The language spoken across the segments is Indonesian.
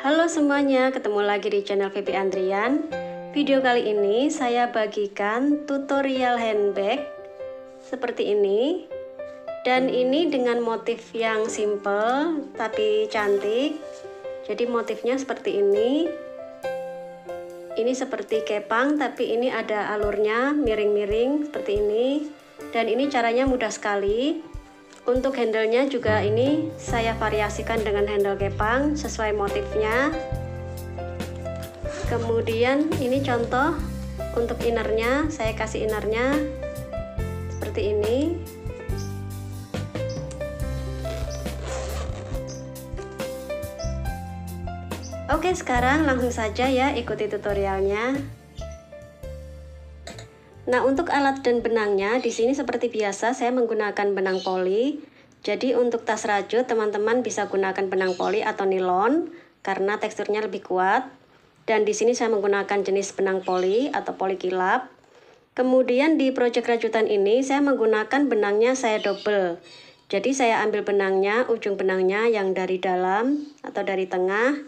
Halo semuanya, ketemu lagi di channel VP Andrian. Video kali ini saya bagikan tutorial handbag seperti ini. Dan ini dengan motif yang simple tapi cantik. Jadi motifnya seperti ini. Ini seperti kepang tapi ini ada alurnya miring-miring seperti ini. Dan ini caranya mudah sekali. Untuk handle-nya juga ini saya variasikan dengan handle kepang sesuai motifnya. Kemudian ini contoh untuk innernya, saya kasih innernya seperti ini. Oke, sekarang langsung saja ya ikuti tutorialnya. Nah, untuk alat dan benangnya di sini seperti biasa saya menggunakan benang poli. Jadi untuk tas rajut teman-teman bisa gunakan benang poli atau nilon karena teksturnya lebih kuat. Dan di sini saya menggunakan jenis benang poli atau poli kilap. Kemudian di project rajutan ini saya menggunakan benangnya saya double. Jadi saya ambil benangnya, ujung benangnya yang dari dalam atau dari tengah,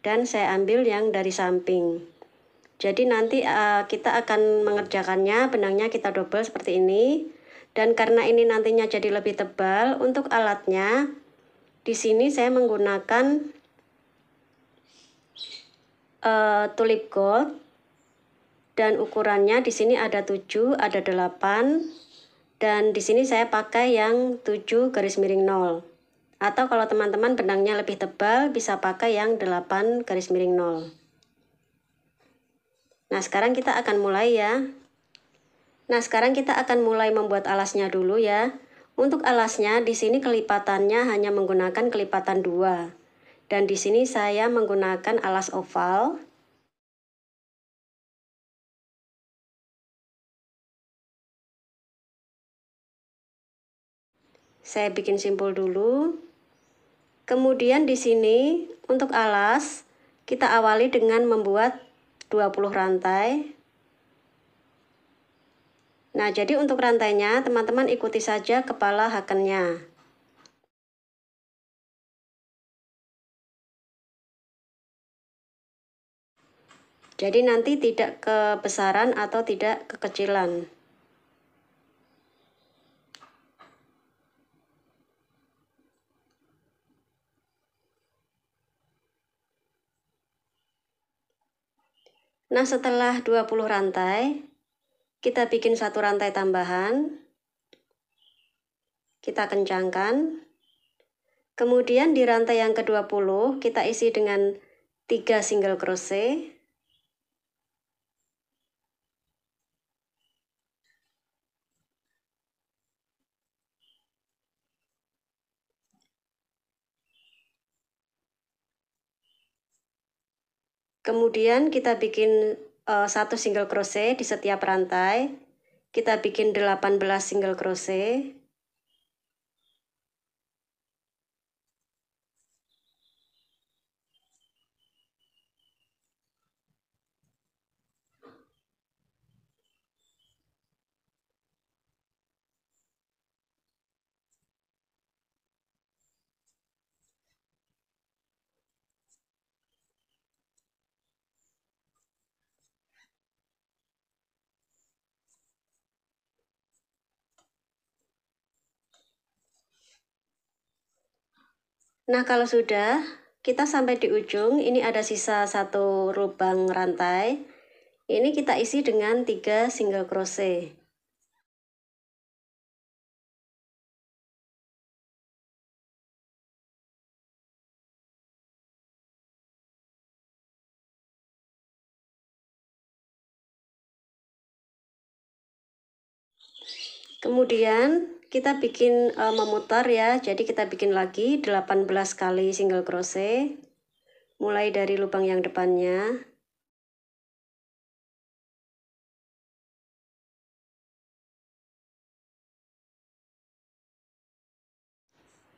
dan saya ambil yang dari samping. Jadi nanti kita akan mengerjakannya, benangnya kita double seperti ini. Dan karena ini nantinya jadi lebih tebal, untuk alatnya di sini saya menggunakan tulip gold. Dan ukurannya di sini ada 7, ada 8. Dan di sini saya pakai yang 7 garis miring 0. Atau kalau teman-teman benangnya lebih tebal bisa pakai yang 8 garis miring 0. Nah, sekarang kita akan mulai ya. Nah, sekarang kita akan mulai membuat alasnya dulu ya. Untuk alasnya di sini kelipatannya hanya menggunakan kelipatan 2. Dan di sini saya menggunakan alas oval. Saya bikin simpul dulu. Kemudian di sini untuk alas kita awali dengan membuat 20 rantai. Nah, jadi untuk rantainya teman-teman ikuti saja kepala hakennya. Jadi nanti tidak kebesaran atau tidak kekecilan. Nah, setelah 20 rantai, kita bikin satu rantai tambahan. Kita kencangkan. Kemudian di rantai yang ke-20 kita isi dengan 3 single crochet. Kemudian kita bikin satu single crochet di setiap rantai. Kita bikin 18 single crochet. Nah, kalau sudah kita sampai di ujung, ini ada sisa satu lubang rantai. Ini kita isi dengan 3 single crochet. Kemudian kita bikin memutar ya. Jadi kita bikin lagi 18 kali single crochet. Mulai dari lubang yang depannya.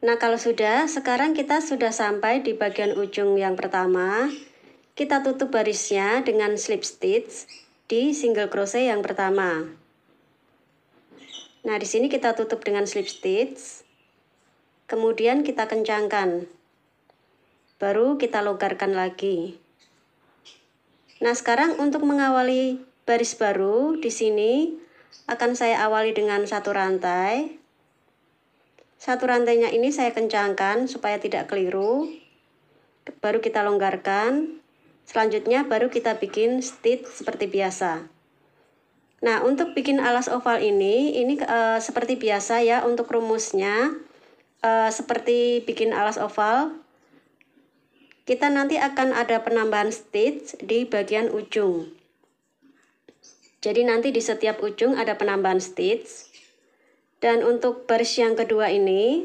Nah, kalau sudah, sekarang kita sudah sampai di bagian ujung yang pertama. Kita tutup barisnya dengan slip stitch di single crochet yang pertama. Nah, di sini kita tutup dengan slip stitch. Kemudian kita kencangkan. baru kita longgarkan lagi. Nah, sekarang untuk mengawali baris baru di sini akan saya awali dengan satu rantai. Satu rantainya ini saya kencangkan supaya tidak keliru. Baru kita longgarkan. Selanjutnya baru kita bikin stitch seperti biasa. Nah, untuk bikin alas oval ini seperti biasa ya, untuk rumusnya seperti bikin alas oval, kita nanti akan ada penambahan stitch di bagian ujung. Jadi nanti di setiap ujung ada penambahan stitch. Dan untuk baris yang kedua ini,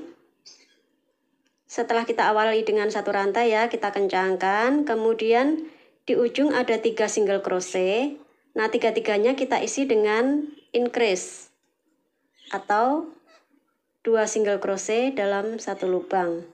setelah kita awali dengan satu rantai ya, kita kencangkan, kemudian di ujung ada 3 single crochet. Nah, tiga-tiganya kita isi dengan increase atau 2 single crochet dalam satu lubang.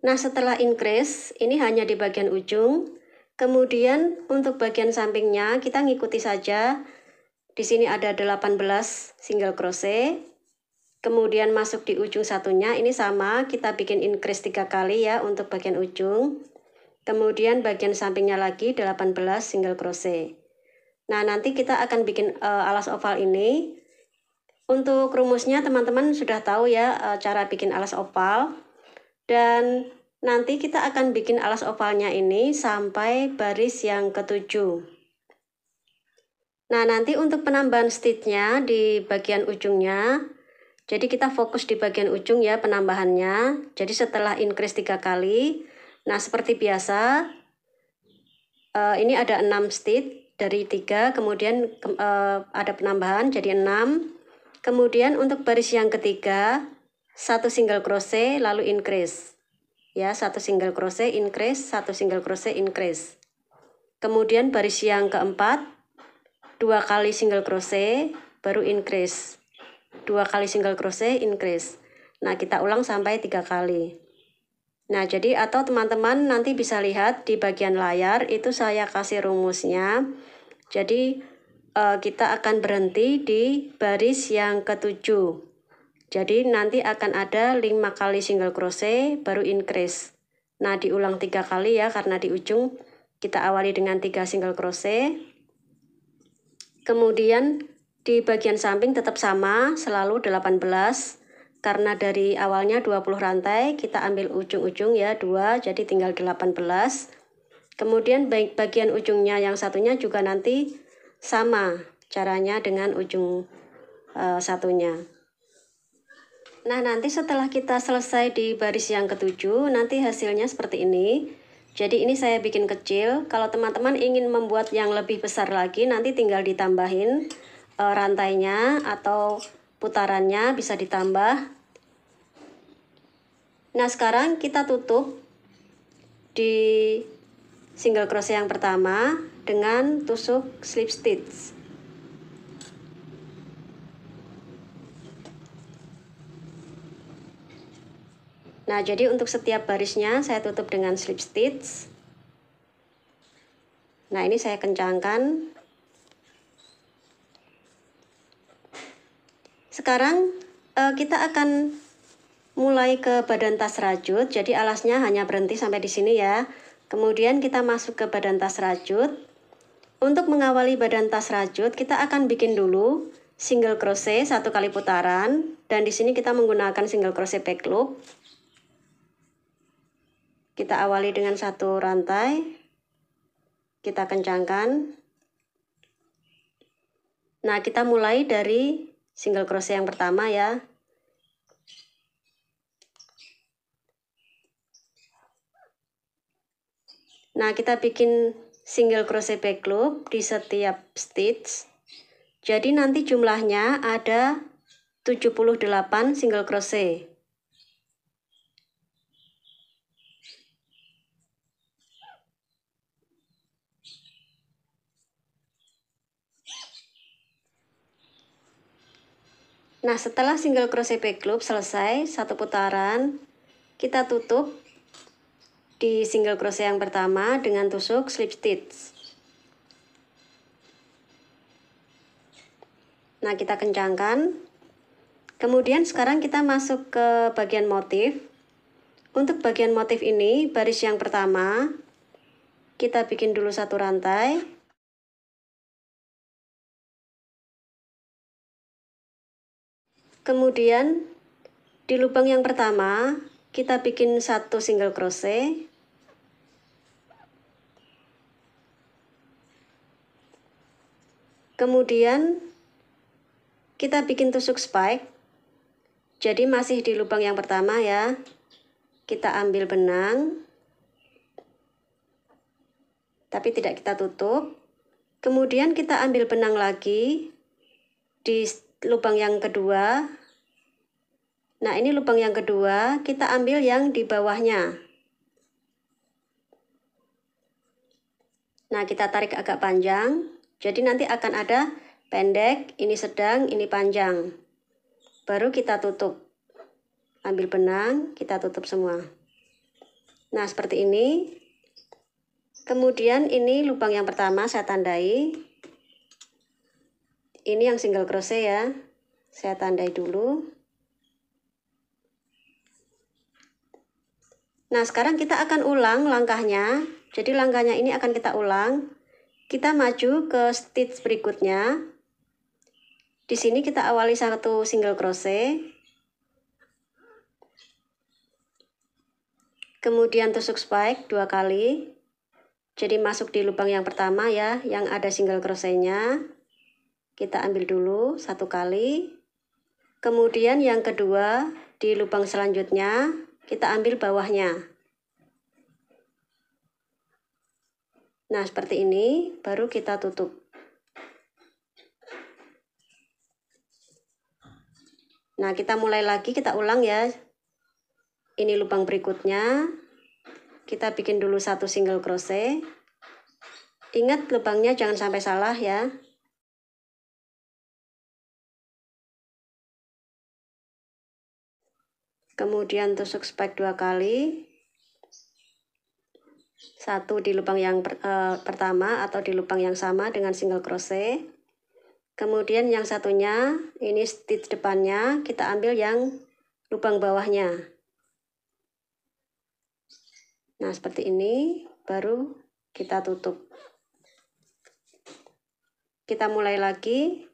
Nah, setelah increase, ini hanya di bagian ujung. Kemudian untuk bagian sampingnya kita ngikuti saja. Di sini ada 18 single crochet. Kemudian masuk di ujung satunya, ini sama, kita bikin increase 3 kali ya untuk bagian ujung. Kemudian bagian sampingnya lagi 18 single crochet. Nah, nanti kita akan bikin alas oval ini. Untuk rumusnya teman-teman sudah tahu ya cara bikin alas oval. Dan nanti kita akan bikin alas ovalnya ini sampai baris yang ke-7. Nah, nanti untuk penambahan stitchnya di bagian ujungnya, jadi kita fokus di bagian ujung ya penambahannya. Jadi setelah increase 3 kali, nah seperti biasa, ini ada 6 stitch dari 3, kemudian ada penambahan jadi 6. Kemudian untuk baris yang ketiga, 1 single crochet lalu increase. Ya, 1 single crochet increase, 1 single crochet increase. Kemudian baris yang keempat, 2 kali single crochet baru increase. 2 kali single crochet increase. Nah, kita ulang sampai 3 kali. Nah, jadi atau teman-teman nanti bisa lihat di bagian layar itu saya kasih rumusnya. Jadi kita akan berhenti di baris yang ke-7. Jadi nanti akan ada 5 kali single crochet baru increase. Nah, diulang 3 kali ya, karena di ujung kita awali dengan 3 single crochet. Kemudian di bagian samping tetap sama, selalu 18. Karena dari awalnya 20 rantai, kita ambil ujung-ujung ya 2, jadi tinggal 18. Kemudian bagian ujungnya yang satunya juga nanti sama caranya dengan ujung satunya. Nah, nanti setelah kita selesai di baris yang ke-7, nanti hasilnya seperti ini. Jadi ini saya bikin kecil. Kalau teman-teman ingin membuat yang lebih besar lagi, nanti tinggal ditambahin rantainya atau putarannya bisa ditambah. Nah, sekarang kita tutup di single crochet yang pertama dengan tusuk slip stitch. Nah, jadi untuk setiap barisnya saya tutup dengan slip stitch. Nah, ini saya kencangkan. Sekarang kita akan mulai ke badan tas rajut. Jadi alasnya hanya berhenti sampai di sini ya. Kemudian kita masuk ke badan tas rajut. Untuk mengawali badan tas rajut, kita akan bikin dulu single crochet 1 kali putaran. Dan di sini kita menggunakan single crochet back loop. Kita awali dengan 1 rantai, kita kencangkan. Nah, kita mulai dari single crochet yang pertama ya. Nah, kita bikin single crochet back loop di setiap stitch. Jadi nanti jumlahnya ada 78 single crochet. Nah, setelah single crochet back loop selesai satu putaran, kita tutup di single crochet yang pertama dengan tusuk slip stitch. Nah, kita kencangkan. Kemudian sekarang kita masuk ke bagian motif. Untuk bagian motif ini, baris yang pertama kita bikin dulu satu rantai. Kemudian di lubang yang pertama kita bikin satu single crochet. Kemudian kita bikin tusuk spike. Jadi masih di lubang yang pertama ya. Kita ambil benang, tapi tidak kita tutup. Kemudian kita ambil benang lagi di lubang yang kedua. Nah, ini lubang yang kedua, kita ambil yang di bawahnya. Nah, kita tarik agak panjang. Jadi nanti akan ada pendek, ini sedang, ini panjang. Baru kita tutup. Ambil benang, kita tutup semua. Nah, seperti ini. Kemudian ini lubang yang pertama saya tandai. Ini yang single crochet ya. Saya tandai dulu. Nah, sekarang kita akan ulang langkahnya. Jadi langkahnya ini akan kita ulang. Kita maju ke stitch berikutnya. Di sini kita awali satu single crochet. Kemudian tusuk spike 2 kali. Jadi masuk di lubang yang pertama ya, yang ada single crochetnya. Kita ambil dulu 1 kali. Kemudian yang kedua di lubang selanjutnya kita ambil bawahnya. Nah, seperti ini baru kita tutup. Nah, kita mulai lagi, kita ulang ya. Ini lubang berikutnya. Kita bikin dulu satu single crochet. Ingat lubangnya jangan sampai salah ya. Kemudian tusuk spike 2 kali. Satu di lubang yang pertama atau di lubang yang sama dengan single crochet. Kemudian yang satunya, ini stitch depannya, kita ambil yang lubang bawahnya. Nah, seperti ini, baru kita tutup. Kita mulai lagi.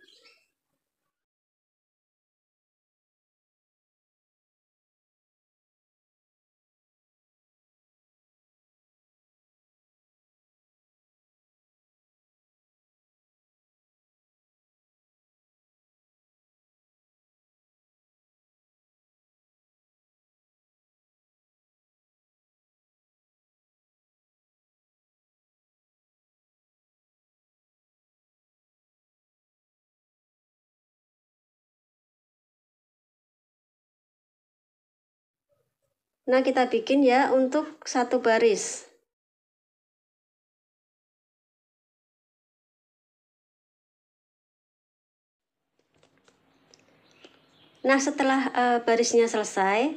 Nah, kita bikin ya untuk satu baris. Nah, setelah barisnya selesai,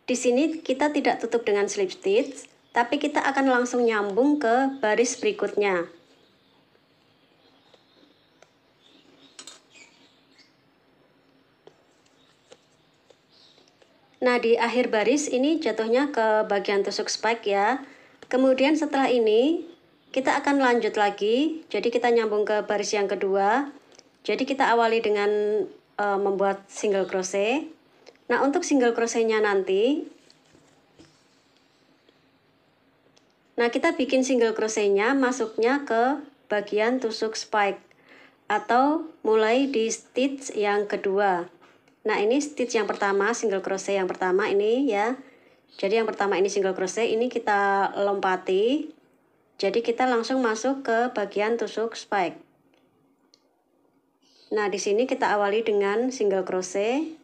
di sini kita tidak tutup dengan slip stitch, tapi kita akan langsung nyambung ke baris berikutnya. Nah, di akhir baris ini jatuhnya ke bagian tusuk spike ya. Kemudian setelah ini kita akan lanjut lagi. Jadi kita nyambung ke baris yang kedua. Jadi kita awali dengan membuat single crochet. Nah, untuk single crochetnya nanti, nah kita bikin single crochetnya masuknya ke bagian tusuk spike atau mulai di stitch yang kedua. Nah, ini stitch yang pertama, single crochet yang pertama ini ya. Jadi yang pertama ini single crochet, ini kita lompati. Jadi kita langsung masuk ke bagian tusuk spike. Nah, di sini kita awali dengan single crochet.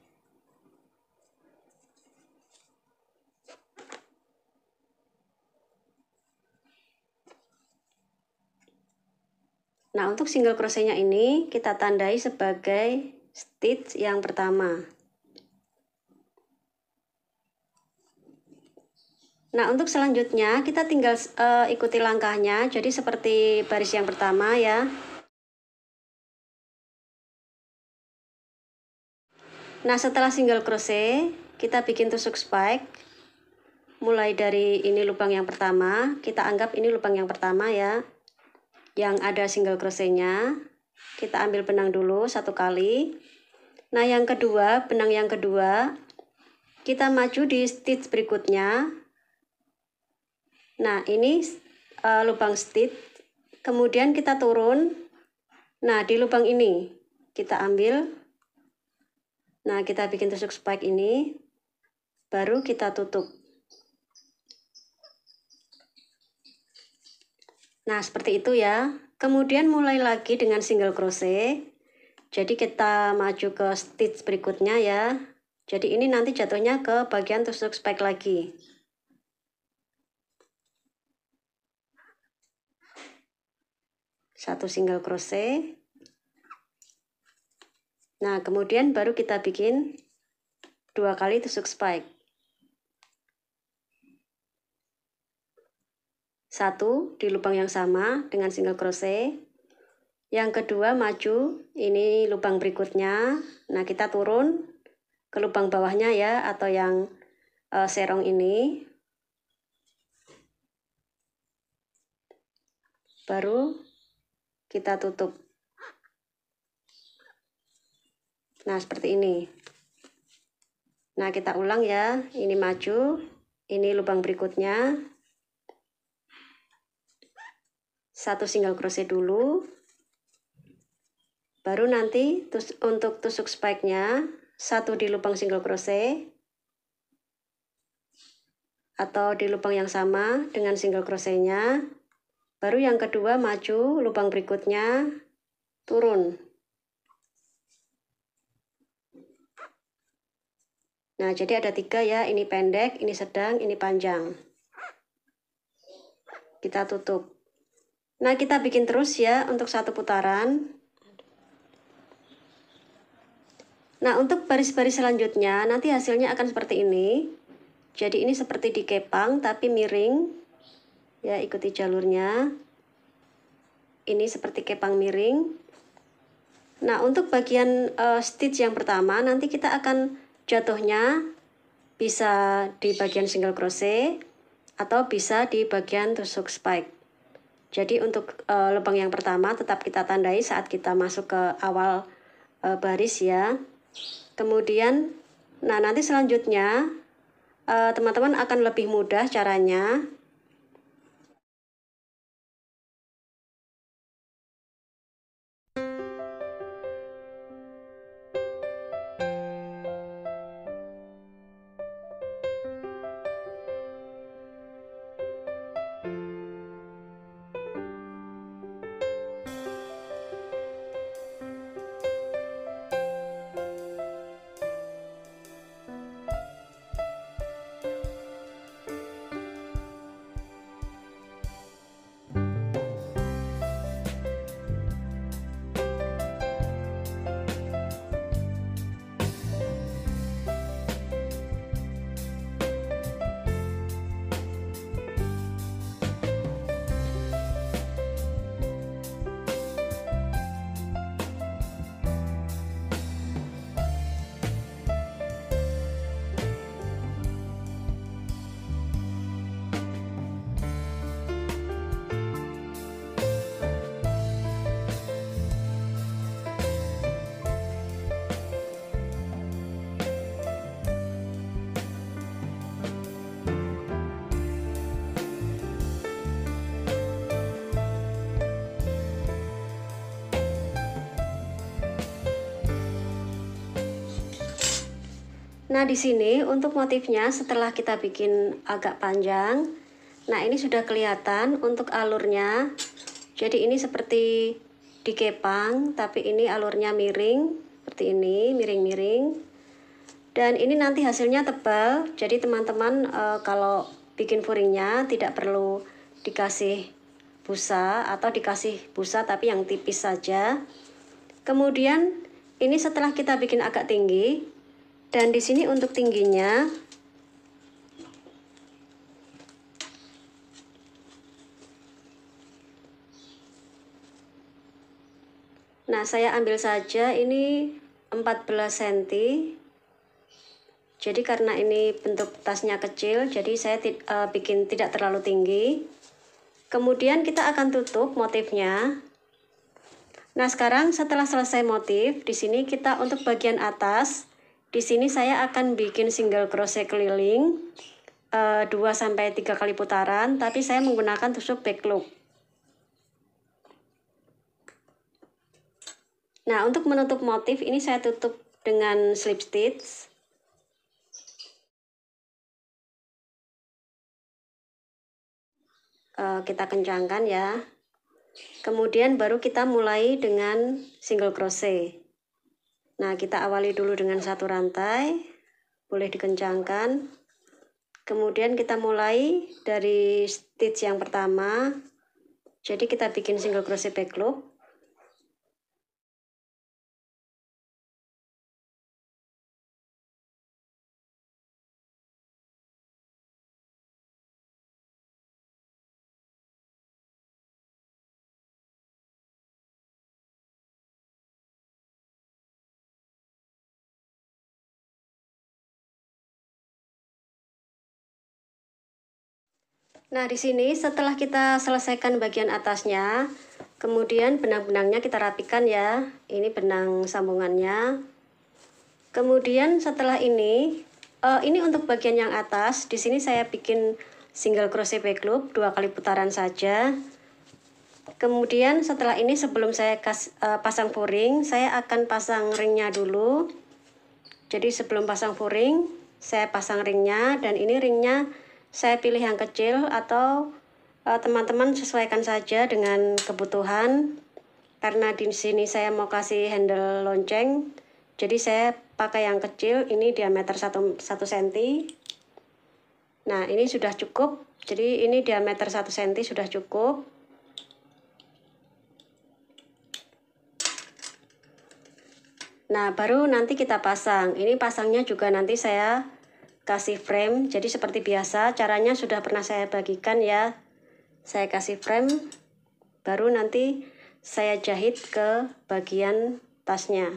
Nah, untuk single crochetnya ini kita tandai sebagai stitch yang pertama. Nah, untuk selanjutnya kita tinggal ikuti langkahnya. Jadi seperti baris yang pertama ya. Nah, setelah single crochet, kita bikin tusuk spike. Mulai dari ini lubang yang pertama, kita anggap ini lubang yang pertama ya. Yang ada single crochetnya, kita ambil benang dulu 1 kali. Nah, yang kedua, benang yang kedua, kita maju di stitch berikutnya. Nah, ini lubang stitch, kemudian kita turun. Nah, di lubang ini kita ambil. Nah, kita bikin tusuk spike ini, baru kita tutup. Nah, seperti itu ya. Kemudian mulai lagi dengan single crochet. Jadi kita maju ke stitch berikutnya ya. Jadi ini nanti jatuhnya ke bagian tusuk spike lagi. Satu single crochet. Nah, kemudian baru kita bikin 2 kali tusuk spike. 1 di lubang yang sama dengan single crochet. Yang kedua maju, ini lubang berikutnya. Nah, kita turun ke lubang bawahnya ya, atau yang serong ini. Baru kita tutup. Nah, seperti ini. Nah, kita ulang ya. Ini maju, ini lubang berikutnya. 1 single crochet dulu. Baru nanti untuk tusuk spike-nya 1 di lubang single crochet atau di lubang yang sama dengan single crochet-nya. Baru yang kedua maju, lubang berikutnya turun. Nah, jadi ada 3 ya, ini pendek, ini sedang, ini panjang. Kita tutup. Nah, kita bikin terus ya untuk 1 putaran. Nah, untuk baris-baris selanjutnya nanti hasilnya akan seperti ini. Jadi ini seperti dikepang tapi miring. Ya, ikuti jalurnya. Ini seperti kepang miring. Nah, untuk bagian stitch yang pertama nanti kita akan jatuhnya bisa di bagian single crochet atau bisa di bagian tusuk spike. Jadi untuk lubang yang pertama tetap kita tandai saat kita masuk ke awal baris ya. Kemudian, nah nanti selanjutnya teman-teman akan lebih mudah caranya. Nah, di sini untuk motifnya setelah kita bikin agak panjang, nah ini sudah kelihatan untuk alurnya. Jadi ini seperti dikepang, tapi ini alurnya miring, seperti ini, miring-miring. Dan ini nanti hasilnya tebal, jadi teman-teman kalau bikin furingnya tidak perlu dikasih busa atau dikasih busa tapi yang tipis saja. Kemudian Ini setelah kita bikin agak tinggi, dan di sini untuk tingginya nah, saya ambil saja ini 14 cm. Jadi karena ini bentuk tasnya kecil, jadi saya bikin tidak terlalu tinggi. Kemudian kita akan tutup motifnya. Nah, sekarang setelah selesai motif, di sini kita untuk bagian atas, di sini saya akan bikin single crochet keliling 2-3 kali putaran, tapi saya menggunakan tusuk back loop. Nah, untuk menutup motif ini saya tutup dengan slip stitch. Kita kencangkan ya. Kemudian baru kita mulai dengan single crochet. Nah, kita awali dulu dengan 1 rantai, boleh dikencangkan. Kemudian kita mulai dari stitch yang pertama. Jadi kita bikin single crochet back loop. Nah, di sini setelah kita selesaikan bagian atasnya, kemudian benang-benangnya kita rapikan ya. Ini benang sambungannya. Kemudian setelah ini untuk bagian yang atas, di sini saya bikin single crochet back loop 2 kali putaran saja. Kemudian setelah ini sebelum saya pasang furing, saya akan pasang ringnya dulu. Jadi sebelum pasang furing, saya pasang ringnya, dan ini ringnya saya pilih yang kecil atau teman-teman sesuaikan saja dengan kebutuhan. Karena di sini saya mau kasih handle lonceng, jadi saya pakai yang kecil, ini diameter 1 cm. Nah, ini sudah cukup. Jadi ini diameter 1 cm sudah cukup. Nah, baru nanti kita pasang. Ini pasangnya juga nanti saya kasih frame. Jadi seperti biasa, caranya sudah pernah saya bagikan ya. Saya kasih frame, baru nanti saya jahit ke bagian tasnya.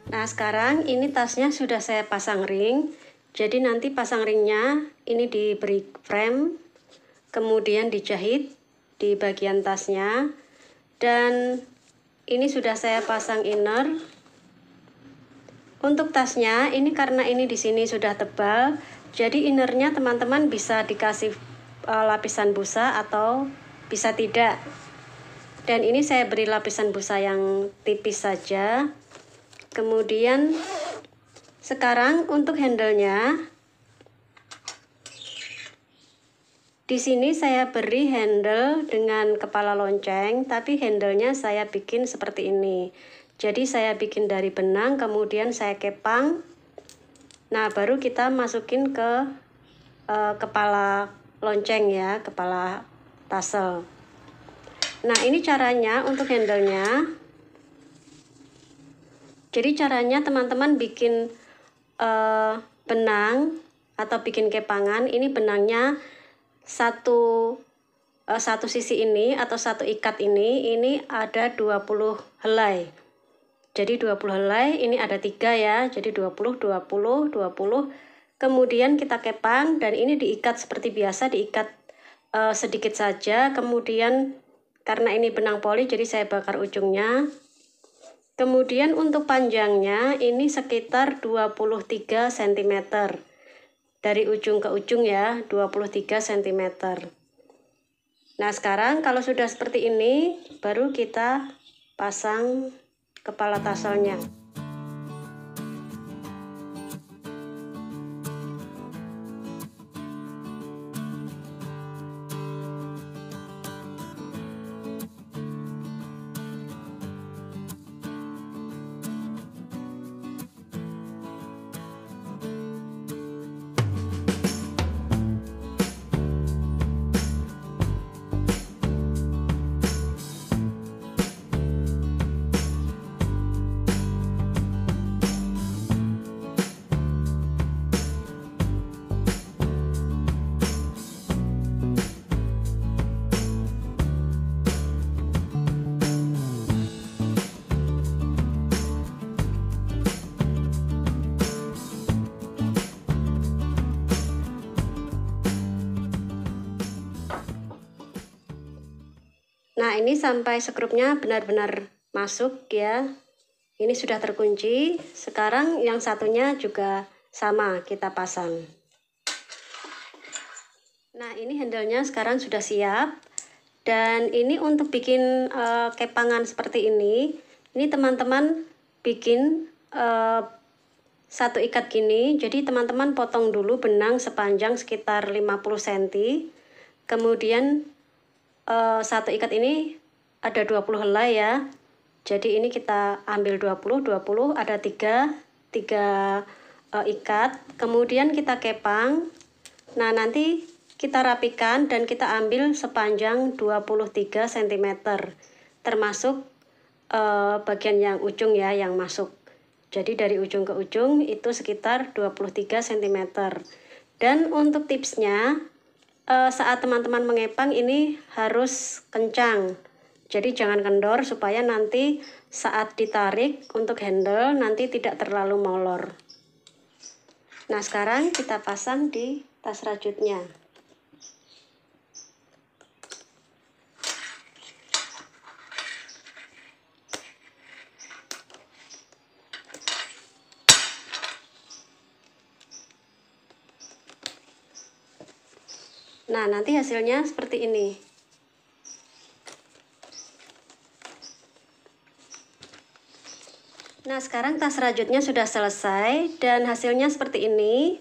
Nah, sekarang ini tasnya sudah saya pasang ring. Jadi nanti pasang ringnya ini diberi frame, kemudian dijahit di bagian tasnya. Dan ini sudah saya pasang inner. Untuk tasnya ini karena ini di sini sudah tebal, jadi innernya teman-teman bisa dikasih lapisan busa atau bisa tidak. Dan ini saya beri lapisan busa yang tipis saja. Kemudian sekarang untuk handle-nya, di sini saya beri handle dengan kepala lonceng, tapi handle-nya saya bikin seperti ini. Jadi saya bikin dari benang, kemudian saya kepang. Nah, baru kita masukin ke kepala lonceng ya, kepala tassel. Nah, ini caranya untuk handle-nya. Jadi caranya teman-teman bikin benang atau bikin kepangan, ini benangnya satu sisi ini atau satu ikat ini ada 20 helai. Jadi 20 helai, ini ada 3 ya. Jadi 20, 20, 20. Kemudian kita kepang dan ini diikat seperti biasa, diikat sedikit saja. Kemudian karena ini benang poli jadi saya bakar ujungnya. Kemudian untuk panjangnya ini sekitar 23 cm. Dari ujung ke ujung ya, 23 cm. Nah, sekarang kalau sudah seperti ini, baru kita pasang kepala tasselnya. Nah, ini sampai sekrupnya benar-benar masuk ya. Ini sudah terkunci. Sekarang yang satunya juga sama kita pasang. Nah, ini handle-nya sekarang sudah siap. Dan ini untuk bikin kepangan seperti ini teman-teman bikin satu ikat gini. Jadi teman-teman potong dulu benang sepanjang sekitar 50 cm. Kemudian satu ikat ini ada 20 helai ya. Jadi ini kita ambil 20 ada 3 ikat. Kemudian kita kepang. Nah, nanti kita rapikan dan kita ambil sepanjang 23 cm. Termasuk bagian yang ujung ya yang masuk. Jadi dari ujung ke ujung itu sekitar 23 cm. Dan untuk tipsnya, saat teman-teman mengepang ini harus kencang. Jadi jangan kendor supaya nanti saat ditarik untuk handle nanti tidak terlalu molor. Nah, sekarang kita pasang di tas rajutnya. Nah, nanti hasilnya seperti ini. Nah, sekarang tas rajutnya sudah selesai dan hasilnya seperti ini.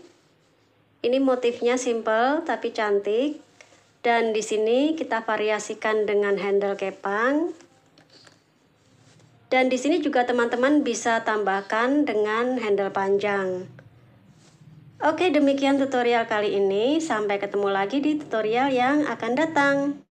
Ini motifnya simple tapi cantik. Dan di sini kita variasikan dengan handle kepang. Dan di sini juga teman-teman bisa tambahkan dengan handle panjang. Oke, demikian tutorial kali ini. Sampai ketemu lagi di tutorial yang akan datang.